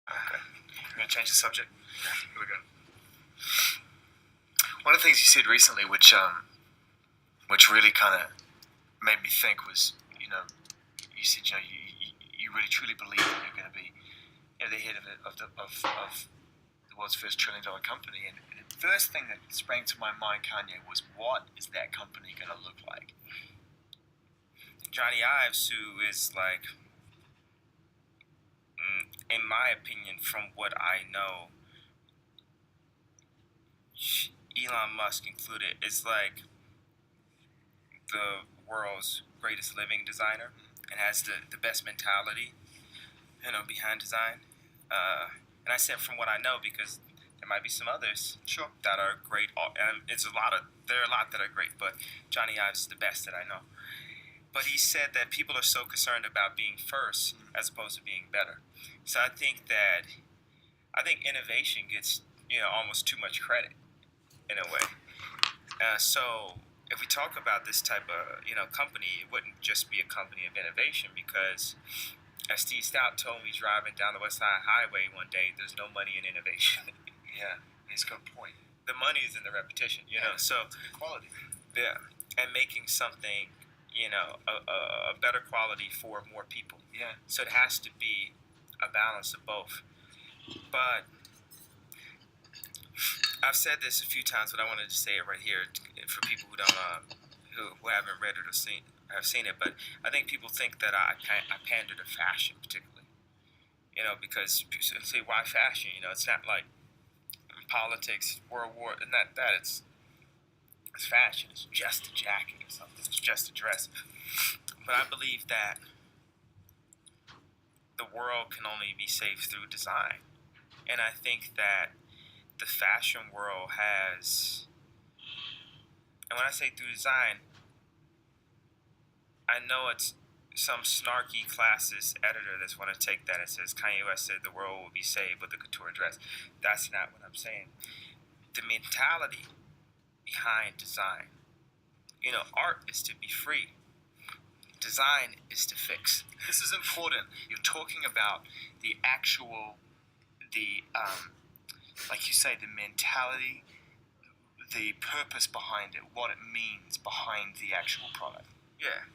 Okay. I'm going to change the subject. Here we go. One of the things you said recently, which really kind of made me think, was, you said, you really truly believe that you're going to be the head of the world's first $1 trillion company. And the first thing that sprang to my mind, Kanye, was, what is that company going to look like? Johnny Ives, who is like, in my opinion, from what I know, Elon Musk included, is like the world's greatest living designer and has the best mentality, behind design. And I said from what I know because there might be some others that are great. And there are a lot that are great, but Johnny Ives is the best that I know. But he said that people are so concerned about being first as opposed to being better. So I think innovation gets almost too much credit in a way. So if we talk about this type of company, it wouldn't just be a company of innovation because, as Steve Stout told me driving down the West Side Highway one day, there's no money in innovation. Yeah, he's got a point. The money is in the repetition, so it's good quality. Yeah, and making something, a better quality for more people. Yeah. So it has to be a balance of both. But I've said this a few times, but I wanted to say it right here for people who don't, who haven't read it or have seen it. But I think people think that I pander to fashion particularly, because people say, why fashion? It's not like politics, World War, and that it's fashion. It's just a jacket or something. It's just a dress. But I believe that the world can only be saved through design, and I think that the fashion world has, and when I say through design, I know it's some snarky classist editor that's want to take that and says Kanye West said the world will be saved with the couture dress. That's not what I'm saying. The mentality behind design, art is to be free. Design is to fix. This is important. You're talking about the actual, like you say, the mentality, the purpose behind it, what it means behind the actual product. Yeah.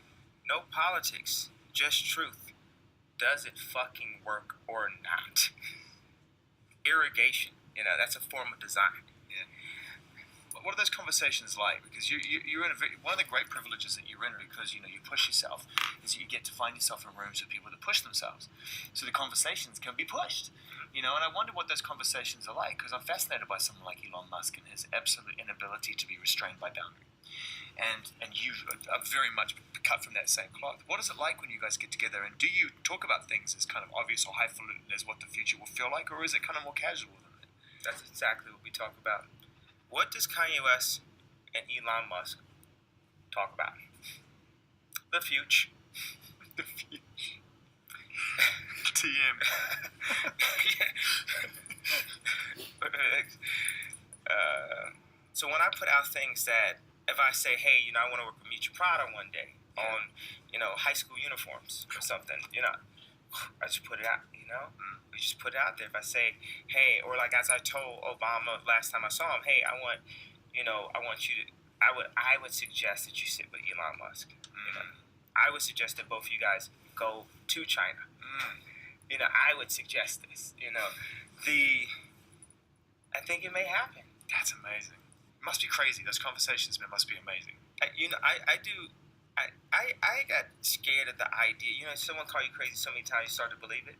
No politics, just truth. Does it fucking work or not? Irrigation, that's a form of design. Yeah. What are those conversations like? Because you're in one of the great privileges that you're in, because you push yourself, is you get to find yourself in rooms with people that push themselves. So the conversations can be pushed, and I wonder what those conversations are like, because I'm fascinated by someone like Elon Musk and his absolute inability to be restrained by boundary. And you are very much cut from that same cloth. What is it like when you guys get together, and do you talk about things as kind of obvious or highfalutin as what the future will feel like, or is it kind of more casual than that? That's exactly what we talk about. What does Kanye West and Elon Musk talk about? The future. The future. TM. So when I put out things that, if I say, hey, I want to work with Miuccia Prada one day on, high school uniforms or something, I just put it out, We just put it out there. If I say, hey, or like as I told Obama last time I saw him, hey, I want you to, I would suggest that you sit with Elon Musk. I would suggest that both of you guys go to China. I would suggest this. I think it may happen. That's amazing. It must be crazy. Those conversations must be amazing. I got scared of the idea. Someone called you crazy so many times you start to believe it.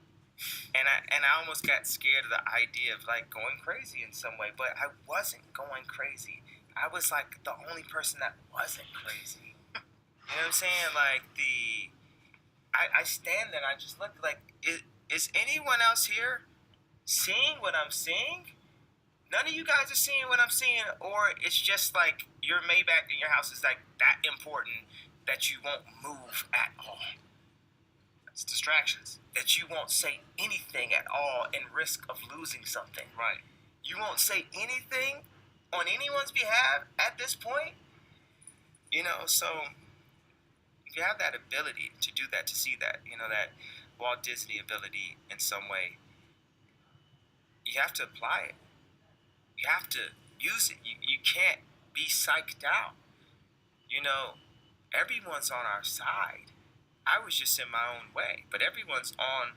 And I almost got scared of the idea of like going crazy in some way, but I wasn't going crazy. I was like the only person that wasn't crazy. You know what I'm saying? Like I stand there and I just look like, is anyone else here seeing what I'm seeing? None of you guys are seeing what I'm seeing, or it's just like your Maybach in your house is like that important that you won't move at all. It's distractions. That you won't say anything at all in risk of losing something. Right. You won't say anything on anyone's behalf at this point. So if you have that ability to do that, to see that, that Walt Disney ability in some way, you have to apply it. You have to use it. You can't be psyched out. You know, everyone's on our side. I was just in my own way, but everyone's on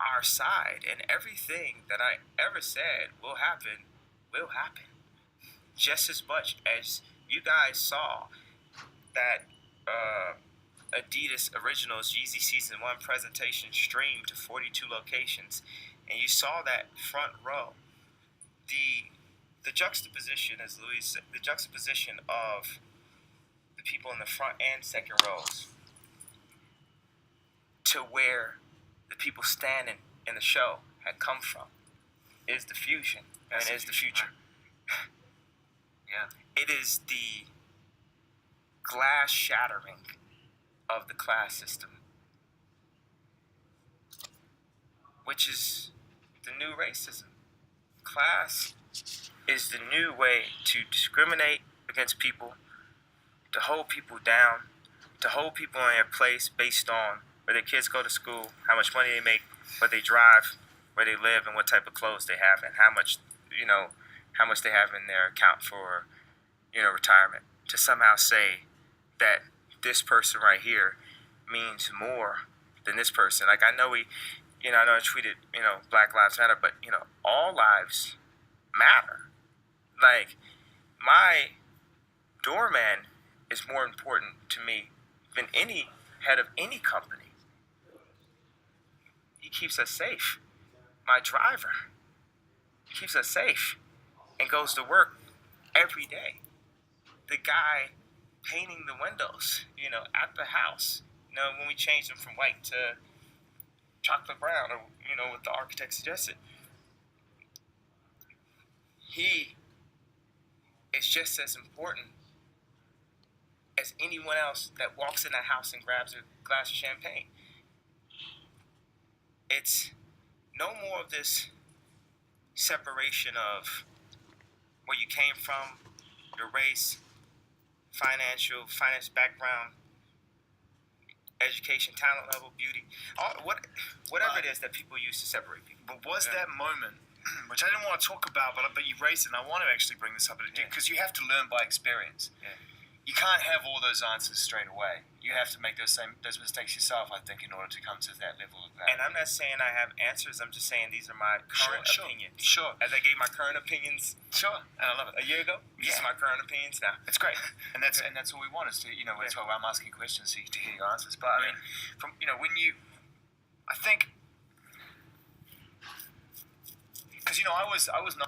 our side, and everything that I ever said will happen, will happen. Just as much as you guys saw that Adidas Originals Yeezy Season 1 presentation streamed to 42 locations, and you saw that front row, the juxtaposition, as Louis said, the juxtaposition of the people in the front and second rows to where the people standing in the show had come from is the fusion, and is the future. Yeah. It is the glass shattering of the class system, which is the new racism. Class is the new way to discriminate against people, to hold people down, to hold people in their place based on where their kids go to school, how much money they make, what they drive, where they live, and what type of clothes they have, and how much they have in their account for, retirement. To somehow say that this person right here means more than this person. Like, I know I know I tweeted, Black Lives Matter, but, all lives matter. Like, my doorman is more important to me than any head of any company. He keeps us safe. My driver keeps us safe and goes to work every day. The guy painting the windows, at the house, when we changed them from white to chocolate brown, or, what the architect suggested. He is just as important as anyone else that walks in that house and grabs a glass of champagne. It's no more of this separation of where you came from, your race, finance background, education, talent level, beauty, whatever it is that people use to separate people. But was that moment, which I didn't want to talk about, but you raised it, and I want to actually bring this up, because you have to learn by experience. Yeah. You can't have all those answers straight away. You have to make those mistakes yourself, I think, in order to come to that level of that. And I'm not saying I have answers. I'm just saying these are my current opinions. Sure. As I gave my current opinions. Sure. And I love it. A year ago. These are my current opinions now. It's great. And that's all we want is to, that's why I'm asking questions so you to hear your answers. But I mean, I think, because I was 19